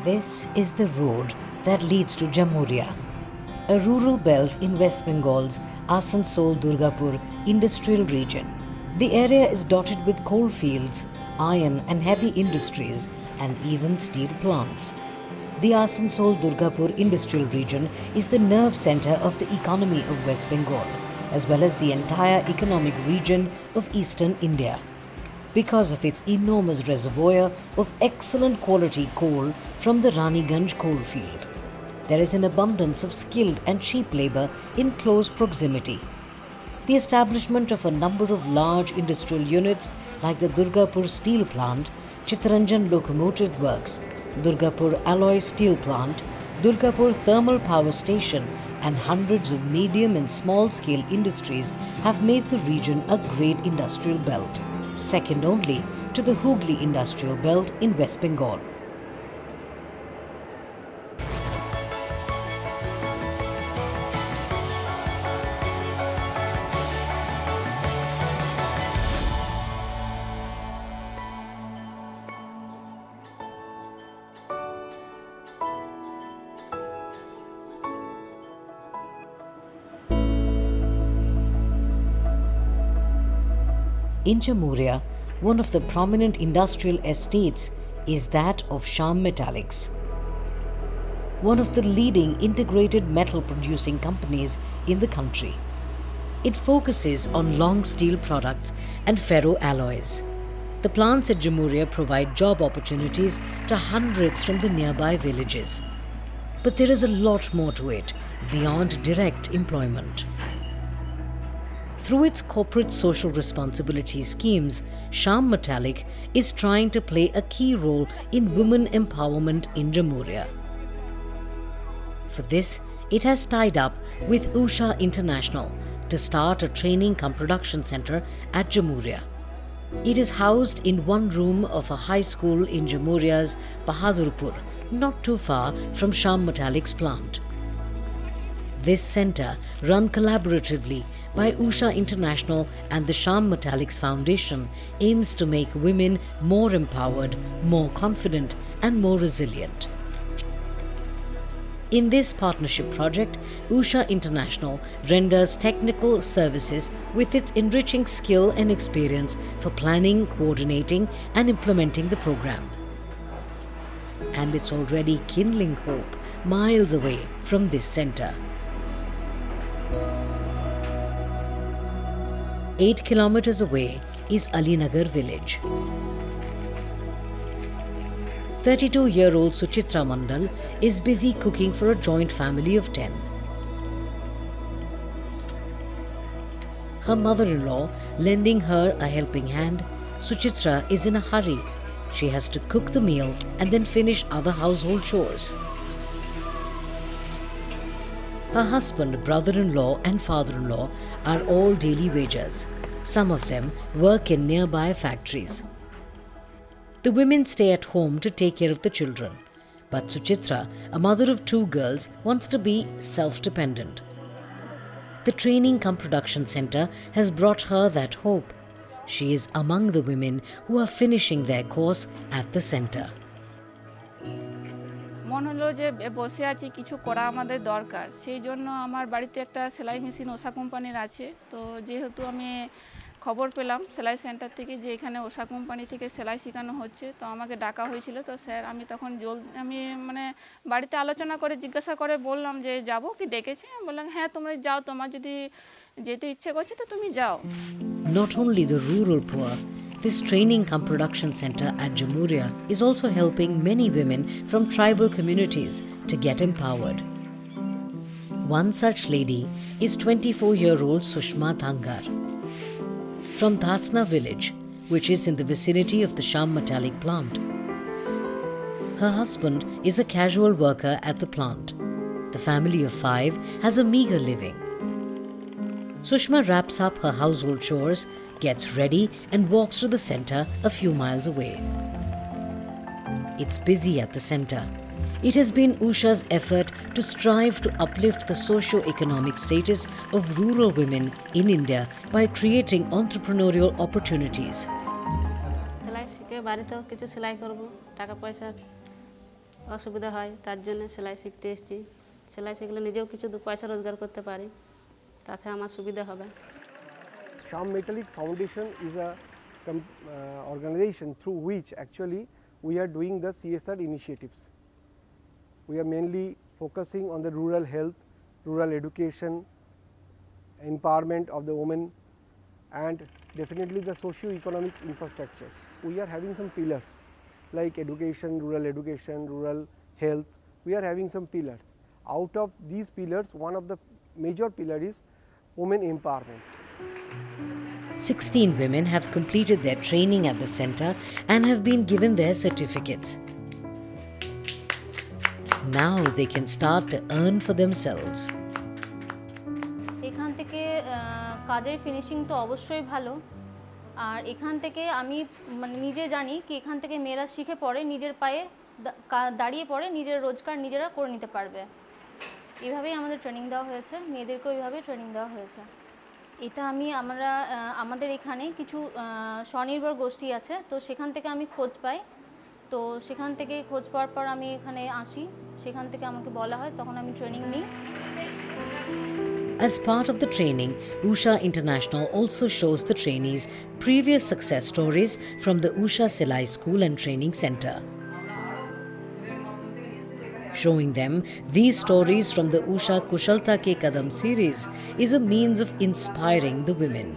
This is the road that leads to Jamuria, a rural belt in West Bengal's Asansol-Durgapur industrial region. The area is dotted with coal fields, iron and heavy industries, and even steel plants. The Asansol-Durgapur industrial region is the nerve center of the economy of West Bengal, as well as the entire economic region of eastern India, because of its enormous reservoir of excellent quality coal from the Raniganj coal field. There is an abundance of skilled and cheap labor in close proximity. The establishment of a number of large industrial units like the Durgapur Steel Plant, Chittaranjan Locomotive Works, Durgapur Alloy Steel Plant, Durgapur Thermal Power Station, and hundreds of medium and small-scale industries have made the region a great industrial belt, second only to the Hooghly Industrial Belt in West Bengal. In Jamuria, one of the prominent industrial estates is that of Shyam Metallics, one of the leading integrated metal producing companies in the country. It focuses on long steel products and ferro alloys. The plants at Jamuria provide job opportunities to hundreds from the nearby villages. But there is a lot more to it beyond direct employment. Through its corporate social responsibility schemes, Shyam Metallic is trying to play a key role in women empowerment in Jamuria. For this, it has tied up with Usha International to start a training-cum-production center at Jamuria. It is housed in one room of a high school in Jamuria's Bahadurpur, not too far from Shyam Metallic's plant. This center, run collaboratively by Usha International and the Shyam Metallics Foundation, aims to make women more empowered, more confident, and more resilient. In this partnership project, Usha International renders technical services with its enriching skill and experience for planning, coordinating, and implementing the program. And it's already kindling hope miles away from this center. 8 kilometers away is Alinagar village. 32-year-old Suchitra Mandal is busy cooking for a joint family of 10. Her mother-in-law lending her a helping hand, Suchitra is in a hurry. She has to cook the meal and then finish other household chores. Her husband, brother-in-law and father-in-law are all daily wagers. Some of them work in nearby factories. The women stay at home to take care of the children. But Suchitra, a mother of 2 girls, wants to be self-dependent. The training-cum-production center has brought her that hope. She is among the women who are finishing their course at the center. মনে হলো যে বসে আছি কিছু করা আমাদের দরকার সেই জন্য আমার বাড়িতে একটা সেলাই মেশিন ওষা কোম্পানির আছে তো যেহেতু আমি খবর পেলাম সেলাই সেন্টার থেকে যে এখানে ওষা কোম্পানি থেকে সেলাই শেখানো হচ্ছে তো আমাকে ডাকা হয়েছিল তো স্যার আমি তখন আমি মানে বাড়িতে আলোচনা করে জিজ্ঞাসা করে বললাম যে যাব কি ডেকেছে বললাম হ্যাঁ তোমরা যাও তোমার যদি যেতে ইচ্ছে করছে তো তুমি যাও Not only the rural poor, this training-cum-production center at Jamuria is also helping many women from tribal communities to get empowered. One such lady is 24-year-old Sushma Thangar from Dhasna village, which is in the vicinity of the Shyam Metallic plant. Her husband is a casual worker at the plant. The family of 5 has a meager living. Sushma wraps up her household chores, gets ready and walks to the center a few miles away. It's busy at the center. It has been Usha's effort to strive to uplift the socio-economic status of rural women in India by creating entrepreneurial opportunities. অসুবিধা হয়, তার জন্য সেলাই শিখতে এসেছি। সেলাই শিখলে নিজেও কিছু পয়সা রোজগার করতে পারি, তাতে আমার সুবিধা হবে। Sham Metallics Foundation is a organization through which actually we are doing the CSR initiatives. We are mainly focusing on the rural health, rural education, empowerment of the women, and definitely the socio-economic infrastructures. We are having some pillars like education, rural health. We are having some pillars. Out of these pillars, one of the major pillar is women empowerment. 16 women have completed their training at the center and have been given their certificates. Now they can start to earn for themselves. এখান থেকে কাজের finishing তো অবশ্যই ভালো, আর এখান থেকে আমি মানে নিজে জানি কি এখান থেকে মেয়েরা শিখে পড়ে নিজের পায়ে দাঁড়িয়ে পড়ে নিজের রোজগার নিজেরা করে নিতে পারবে। এভাবেই আমাদের ট্রেনিং দেওয়া হয়েছে, মেয়েদেরকেও এইভাবে ট্রেনিং দেওয়া হয়েছে। এটা আমরা আমাদের এখানে কিছু স্বনির্ভর গোষ্ঠী আছে, তো সেখান থেকে আমি খোঁজ পাই। তো সেখান থেকে খোঁজ পাওয়ার পর আমি এখানে আসি, সেখান থেকে আমাকে বলা হয়, তখন আমি ট্রেনিং নিই। As part of the training, Usha International also shows the trainees previous success stories from the Usha Silai School and Training Center. Showing them these stories from the Usha Kushalta ke Kadam series is a means of inspiring the women.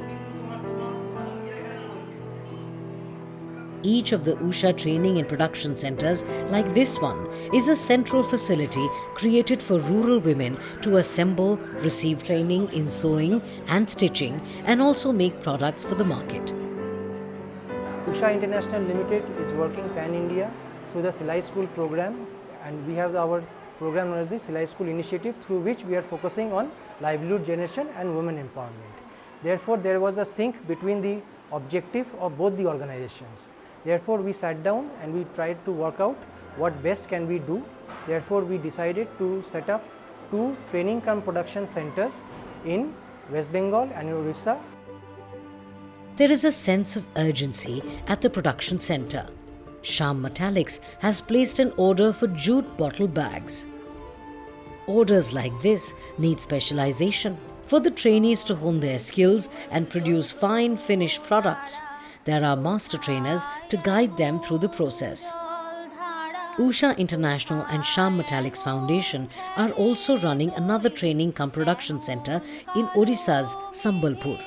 Each of the Usha training and production centers, like this one, is a central facility created for rural women to assemble, receive training in sewing and stitching, and also make products for the market. Usha International Limited is working pan-India through the Silai School program, and we have our program known as the Silai School Initiative, through which we are focusing on livelihood generation and women empowerment. Therefore, there was a sync between the objective of both the organizations. Therefore, we sat down and we tried to work out what best can we do. Therefore, we decided to set up 2 training cum production centers in West Bengal and in Orissa. There is a sense of urgency at the production center. Sham Metallics has placed an order for jute bottle bags. Orders like this need specialization. For the trainees to hone their skills and produce fine finished products, there are master trainers to guide them through the process. Usha International and Sham Metallics Foundation are also running another training cum production center in Odisha's Sambalpur.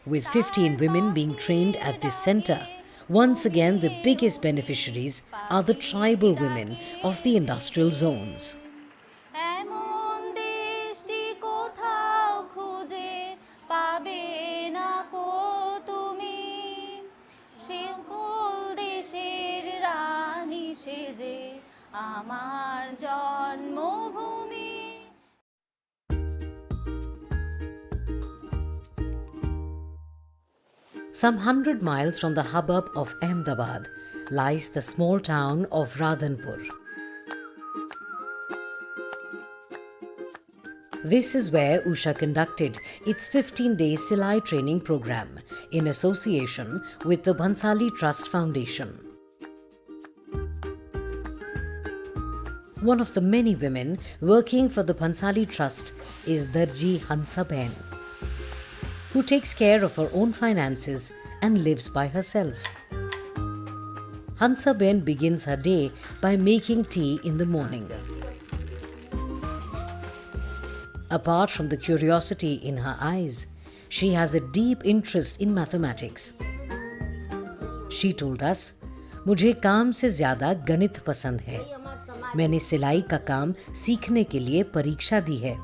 With 15 women being trained at this center, once again the biggest beneficiaries are the tribal women of the industrial zones. Some 100 miles from the hubbub of Ahmedabad lies the small town of Radhanpur. This is where Usha conducted its 15-day Silai training program in association with the Bhansali Trust Foundation. One of the many women working for the Bhansali Trust is Darji Hansaben, who takes care of her own finances and lives by herself. Hansaben begins her day by making tea in the morning. Apart from the curiosity in her eyes, she has a deep interest in mathematics. She told us, "मुझे काम से ज़्यादा गणित पसंद है। मैंने सिलाई का काम सीखने के लिए परीक्षा दी है."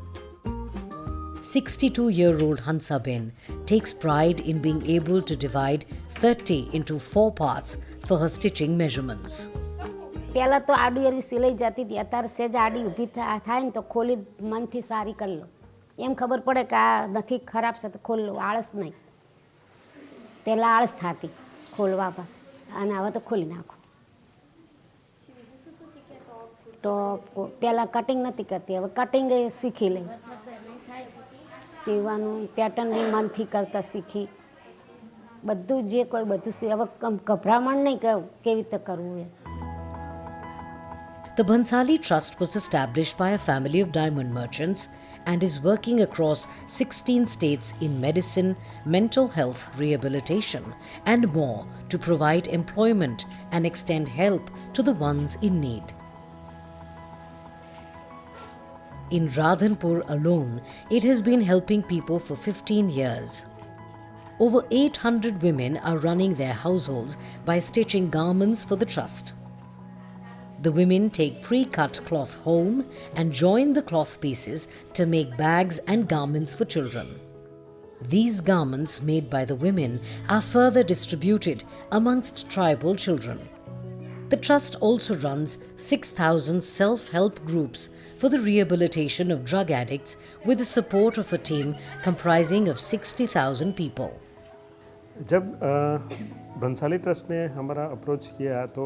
62-year-old Hansaben takes pride in being able to divide 30 into 4 parts for her stitching measurements. पहला तो आडी एरी सिलाई जाती थी, अतार सेज आडी ऊभी थाय ने तो खोली मन थी सारी कर लो, एम खबर पड़े कि आ नथी खराब से तो खोल लो, आळस नहीं। पहला आळस थाती खोलवा पर अने हवे तो खोली नाखो। टॉप को पहला कटिंग नहीं करती, हवे कटिंग सीखी ले, सीवानुं पेटर्न भी मन थी करता सीखी, बधुं जे कोई बधुं सी। हवे गभरामण नहीं के केवी रीते करवुं है। The Bhansali Trust was established by a family of diamond merchants and is working across 16 states in medicine, mental health rehabilitation and more to provide employment and extend help to the ones in need. In Radhanpur alone, it has been helping people for 15 years. Over 800 women are running their households by stitching garments for the trust. The women take pre-cut cloth home and join the cloth pieces to make bags and garments for children. These garments made by the women are further distributed amongst tribal children. The trust also runs 6,000 self-help groups for the rehabilitation of drug addicts with the support of a team comprising of 60,000 people. जब Bhansali trust ने हमारा approach किया तो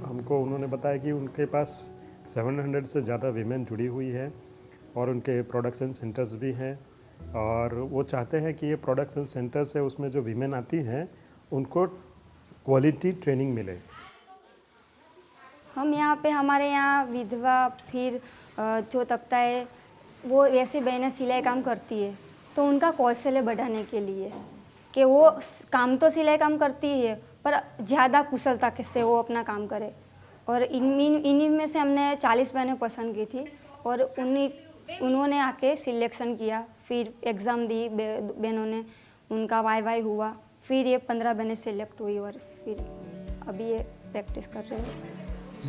हमको उन्होंने बताया कि उनके पास 700 से ज़्यादा वीमेन जुड़ी हुई है और उनके प्रोडक्शन सेंटर्स भी हैं और वो चाहते हैं कि ये प्रोडक्शन सेंटर्स है उसमें जो वीमेन आती हैं उनको क्वालिटी ट्रेनिंग मिले। हम यहाँ पे हमारे यहाँ विधवा फिर जो तख्ता है वो वैसे बहनें सिलाई काम करती है तो उनका कौशल्य बढ़ाने के लिए कि वो काम तो सिलाई काम करती है पर ज़्यादा कुशलता से वो अपना काम करे और इन्हीं में से हमने 40 बहनें पसंद की थी और उन्होंने आके सिलेक्शन किया फिर एग्ज़ाम दी बहनों ने उनका वाई हुआ फिर ये 15 बहनें सिलेक्ट हुई और फिर अभी ये प्रैक्टिस कर रहे हैं।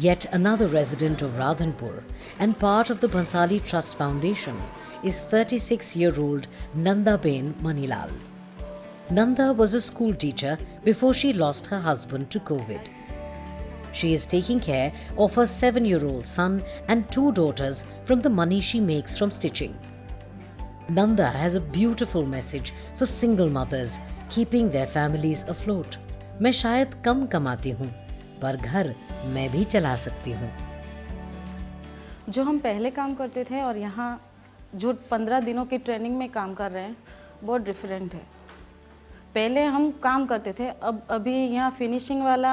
Yet another resident of Radhanpur and part of the Bhansali Trust Foundation is 36-year-old Nandaben Manilal. Nanda was a school teacher before she lost her husband to COVID. She is taking care of her 7-year-old son and 2 daughters from the money she makes from stitching. Nanda has a beautiful message for single mothers keeping their families afloat. मैं शायद कम कमाती हूँ पर घर मैं भी चला सकती हूँ। जो हम पहले काम करते थे और यहाँ जो 15 दिनों की ट्रेनिंग में काम कर रहे हैं बहुत डिफरेंट है। पहले हम काम करते थे अब अभी यहाँ फिनिशिंग वाला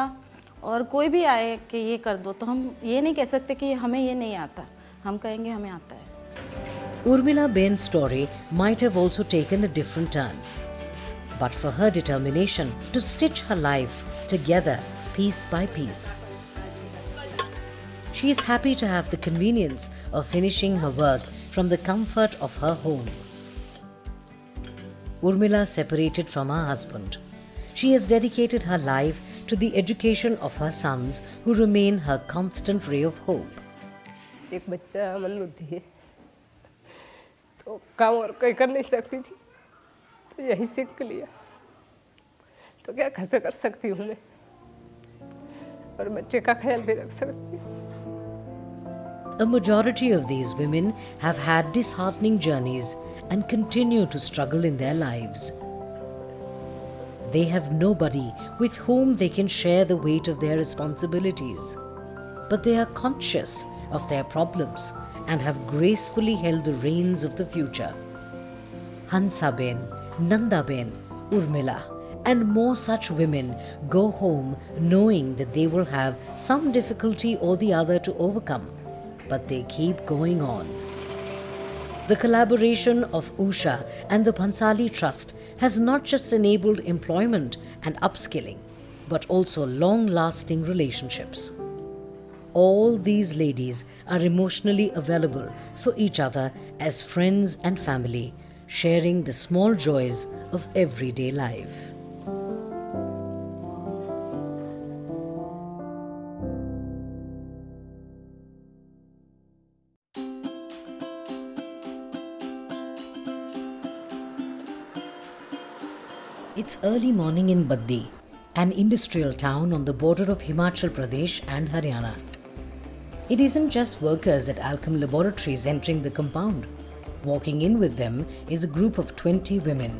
और कोई भी आए कि ये कर दो तो हम ये नहीं कह सकते कि हमें ये नहीं आता, हम कहेंगे हमें आता है। Urmila Ben's story might have also taken a different turn, but for her determination to stitch her life together piece by piece. She is happy to have the convenience of finishing her work from the comfort of her home. Urmila separated from her husband. She has dedicated her life to the education of her sons who remain her constant ray of hope. एक बच्चा मंदबुद्धि है तो काम और कोई कर नहीं सकती थी तो यही सीख लिया तो क्या घर पे कर सकती हूँ मैं और बच्चे का ख्याल भी रख सकती हूँ। A majority of these women have had disheartening journeys and continue to struggle in their lives. They have nobody with whom they can share the weight of their responsibilities, but they are conscious of their problems and have gracefully held the reins of the future. Hansaben, Nandaben, Urmila and more such women go home knowing that they will have some difficulty or the other to overcome, but they keep going on. The collaboration of Usha and the Bhansali Trust has not just enabled employment and upskilling, but also long-lasting relationships. All these ladies are emotionally available for each other as friends and family, sharing the small joys of everyday life. It's early morning in Baddi, an industrial town on the border of Himachal Pradesh and Haryana. It isn't just workers at Alchem Laboratories entering the compound. Walking in with them is a group of 20 women.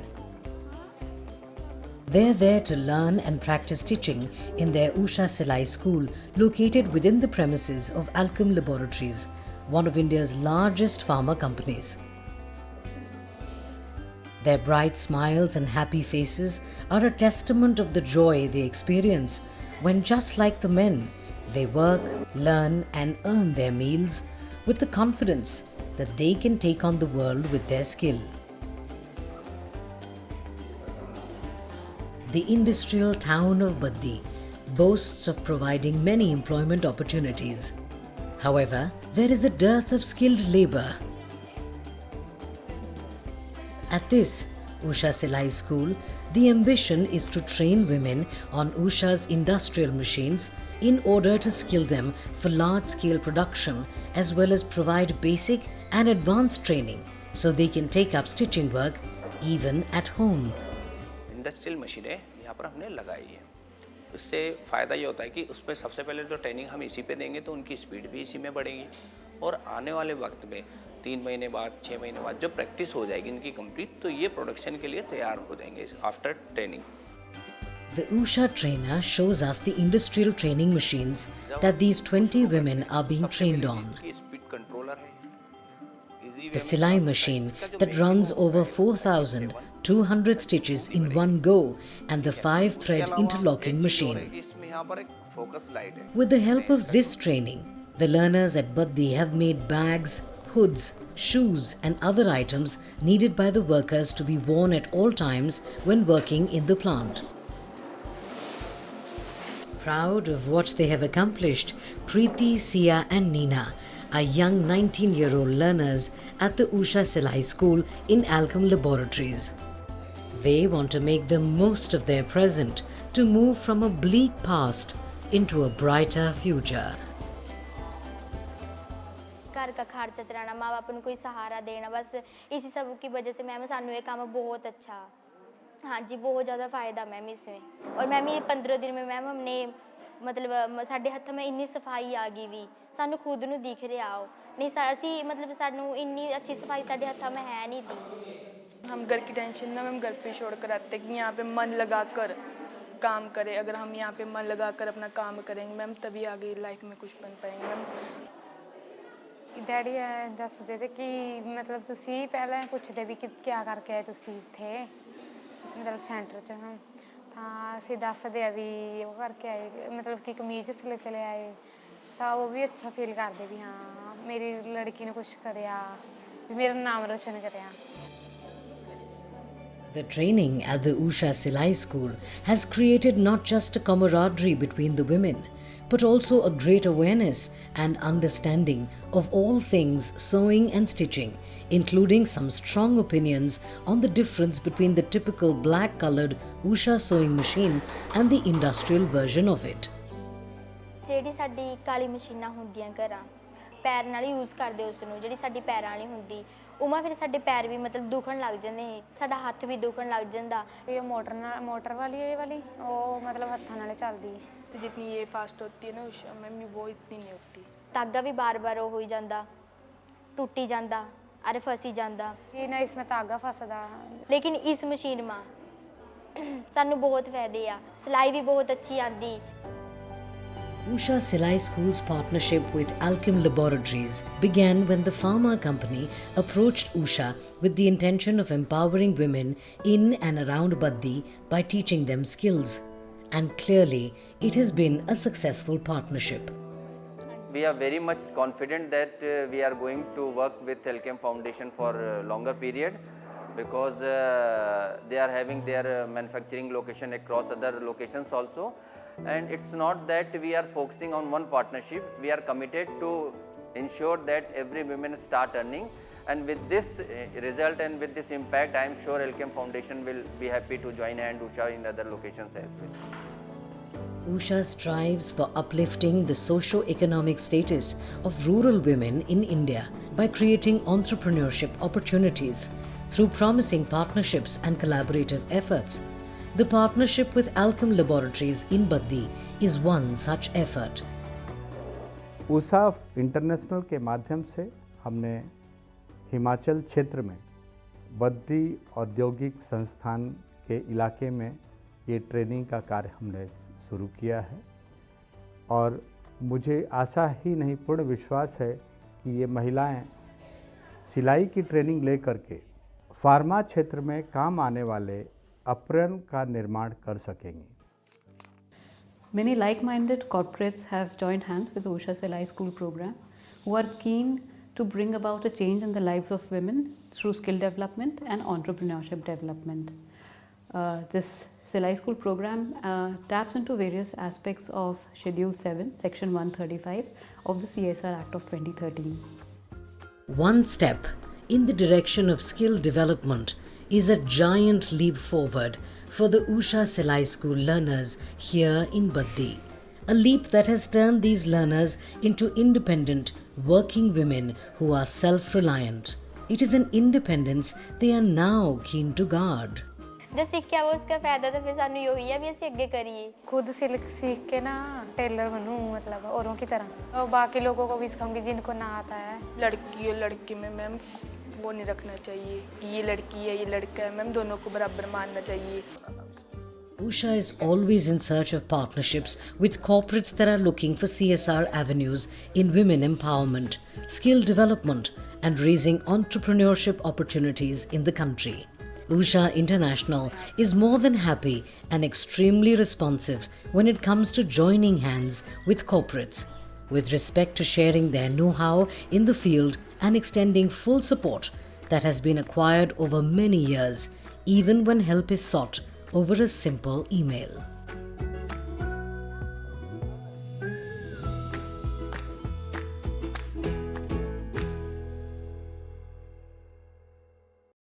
They're there to learn and practice stitching in their Usha Silai school located within the premises of Alchem Laboratories, one of India's largest pharma companies. Their bright smiles and happy faces are a testament of the joy they experience when, just like the men, They work, learn, and earn their meals with the confidence that they can take on the world with their skill. The industrial town of Baddi boasts of providing many employment opportunities. However, there is a dearth of skilled labor. At this Usha Silai School, the ambition is to train women on Usha's industrial machines in order to skill them for large-scale production, as well as provide basic and advanced training so they can take up stitching work even at home. Industrial मशीनें यहाँ पर हमने लगाई है। इससे फ़ायदा ये होता है कि उस पर सबसे पहले तो ट्रेनिंग हम इसी पे देंगे तो उनकी स्पीड भी इसी में बढ़ेगी और आने वाले वक्त में 3 महीने बाद 6 महीने बाद जब प्रैक्टिस हो जाएगी इनकी कंप्लीट तो ये प्रोडक्शन के लिए तैयार हो जाएंगे after training. The Usha trainer shows us the industrial training machines that these 20 women are being trained on. The Silai machine that runs over 4,200 stitches in one go and the 5-thread interlocking machine. With the help of this training, the learners at Baddi have made bags, hoods, shoes and other items needed by the workers to be worn at all times when working in the plant. Proud of what they have accomplished, Preeti, Sia and Neena are young 19-year-old learners at the Usha Silai School in Alchem Laboratories. They want to make the most of their present to move from a bleak past into a brighter future. घर का खर्चा चलाना, माँ बाप को कोई सहारा देना, बस इसी सब की वजह से मैम सानू ये काम बहुत अच्छा, हाँ जी बहुत ज़्यादा फ़ायदा मैम इसमें। और मैम ये 15 दिन में मैम हमने मतलब साढ़े हत्थ में इन्नी सफाई आ गई भी सानू खुद नू दिख रहा हो नहीं असी मतलब सानू इन्नी अच्छी सफाई साढ़े हत्थ में है नहीं थी। हम घर की टेंशन ना मैम घर पे छोड़ कर आते कि यहाँ पे मन लगा कर काम करें। अगर हम यहाँ पे मन लगा कर अपना काम करेंगे मैम तभी आगे लाइफ में कुछ बन पाएंगे मैम। डैडी दसते थे कि मतलब तुसी पहले पूछते भी कि क्या करके आए तुसी थे मतलब सेंटर च हम ਤਾਂ ਅਸੀਂ ਦੱਸਦੇ ਆ ਵੀ ਉਹ ਕਰਕੇ ਆਏ ਮਤਲਬ ਕਿ ਕਮੀਜ਼ ਸਿਲ ਕੇ ਲੈ ਆਏ ਤਾਂ ਉਹ ਵੀ ਅੱਛਾ ਫੀਲ ਕਰਦੇ ਵੀ ਹਾਂ ਮੇਰੀ ਲੜਕੀ ਨੇ ਕੁਝ ਕਰਿਆ ਵੀ ਮੇਰਾ ਨਾਮ ਰੋਸ਼ਨ ਕਰਿਆ। The training at the Usha Silai School has created not just a camaraderie between the women, but also a great awareness and understanding of all things sewing and stitching, including some strong opinions on the difference between the typical black-colored Usha sewing machine and the industrial version of it. ਜਿਹੜੀ ਸਾਡੀ ਕਾਲੀ ਮਸ਼ੀਨਾਂ ਹੁੰਦੀਆਂ ਘਰਾਂ ਪੈਰ ਨਾਲ use ਕਰਦੇ ਉਸ ਨੂੰ ਜਿਹੜੀ ਸਾਡੀ ਪੈਰਾਂ ਵਾਲੀ ਹੁੰਦੀ ਉਮਾ ਫਿਰ ਸਾਡੇ ਪੈਰ ਵੀ मतलब दुखन लग जाते साडा हथ भी दुखन लग जाता। ये मोटर वाली है ये वाली वो मतलब हत्थों नाल चलदी है तो जितनी ये फास्ट होती है ना उषा मैम वो इतनी नहीं होती। धागा भी बार बार हो ही जाता टूटी जाता अरे फसी जाता ये ना इसमें धागा फसदा लेकिन इस मशीन में सानू बहुत फायदे आ सिलाई भी बहुत अच्छी आती। Usha Silai School's partnership with Alchem Laboratories began when the pharma company approached Usha with the intention of empowering women in and around Baddi by teaching them skills. And clearly, it has been a successful partnership. We are very much confident that we are going to work with Alchem Foundation for a longer period because they are having their manufacturing location across other locations also. And it's not that we are focusing on one partnership, we are committed to ensure that every woman start earning, and with this result and with this impact I am sure Alchem Foundation will be happy to join hand Usha in other locations as well. Usha strives for uplifting the socio-economic status of rural women in India by creating entrepreneurship opportunities through promising partnerships and collaborative efforts. The partnership with Alchem Laboratories in Baddi is one such effort. Usha international के माध्यम से हमने हिमाचल क्षेत्र में बद्दी औद्योगिक संस्थान के इलाके में ये ट्रेनिंग का कार्य हमने शुरू किया है और मुझे आशा ही नहीं पूर्ण विश्वास है कि ये महिलाएं सिलाई की ट्रेनिंग लेकर के फार्मा क्षेत्र में काम आने वाले अपरण का निर्माण कर सकेंगी। Many like-minded corporates have joined hands with Usha Selai School program, who are keen to bring about a change in the lives of women through skill development and entrepreneurship development. This Selai School program taps into various aspects of Schedule 7, Section 135 of the CSR Act of 2013. One step in the direction of skill development is a giant leap forward for the Usha Selai School learners here in Baddi. A leap that has turned these learners into independent, working women who are self-reliant. It is an independence they are now keen to guard. जो सीखा वो उसका फायदा तो फिर सानू यही है भी ਅਸੀਂ ਅੱਗੇ करिए खुद सीख के ना टेलर बनूं मतलब औरों की तरह और बाकी लोगों को भी सिखाऊंगी जिनको ना आता है लड़की और लड़के में मैम वो नहीं रखना चाहिए कि ये लड़की है ये लड़का है मैम दोनों को बराबर मानना चाहिए Usha is always in search of partnerships with corporates that are looking for CSR avenues in women empowerment, skill development and raising entrepreneurship opportunities in the country. Usha International is more than happy and extremely responsive when it comes to joining hands with corporates, with respect to sharing their know-how in the field and extending full support that has been acquired over many years, even when help is sought over a simple email.